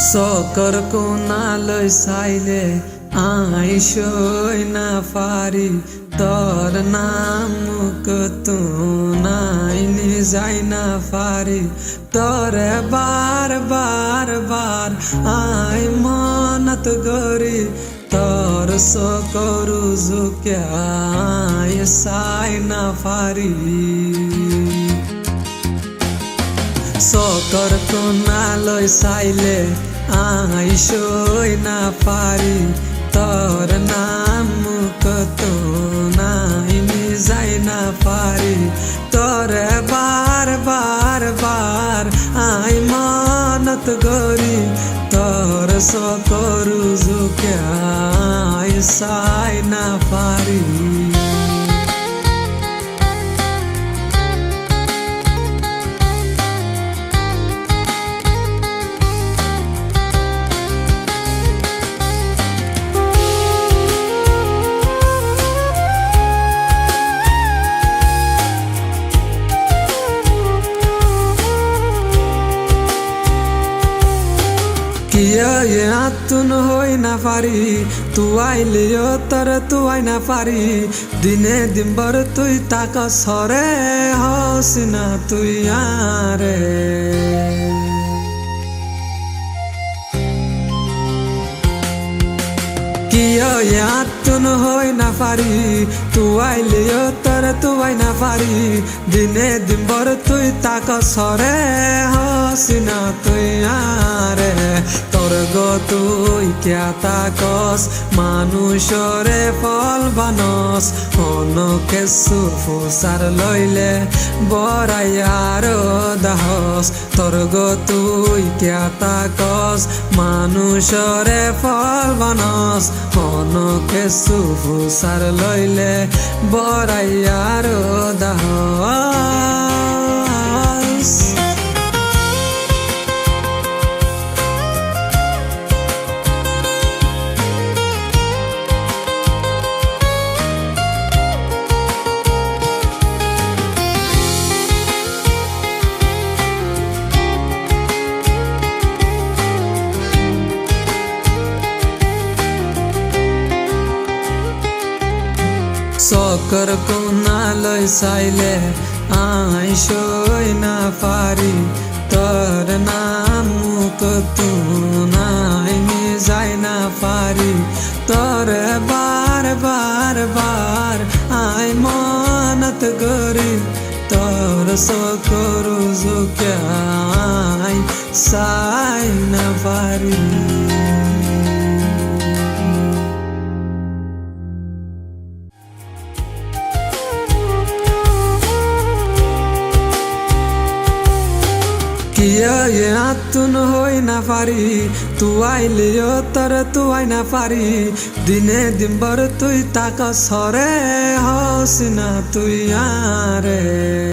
চকৰ কোণালৈ চাইলে আইসই না পারি তোর নাম নাই যাই না পারি তোরে বার বার বার আই মনত গরি তোর চকৰু জুকিয়াই চাই না পারি চকৰ কোণালৈ চাইলে আইসই না পারি তোর নাম নাই যাই না পারি তোরে বার বার বার আই মনত গরি তোর চকৰু জুকিয়াই চাই না পারি কিয়ে আতুন হই না পারি তুই আইলিও তোর তুই না পারি দিনে দিনভর তুই তাক সরে হস না তুই আরে কিয়ে আতুন হই না পারি তুই আইলিও তোর তুই না পারি দিনে দিনভর তুই তাক সরে হস না তুই আরে তোর গো তুই ক্যা তাকস মানুষরে ফল বানস অনকে সুফুসার লইলে বড়াই আরো দাহস তোর গো তুই ক্যা তাকস মানুষরে ফল বানস অনকে সুফুসার লইলে বড়াই আরো দাহস চকৰ কোণালৈ চাইলে আইসই না পারি তোর নাম নাই যাই না পারি তোরে বার বার বার আই মনত গরি তোর চকৰু জুকিয়াই চাই না পারি কিয়ে আতুন হই না পারি তুই আইলিও তোর তুই না পারি দিনে দিনভর তুই তাক সরে হস না তুই আরে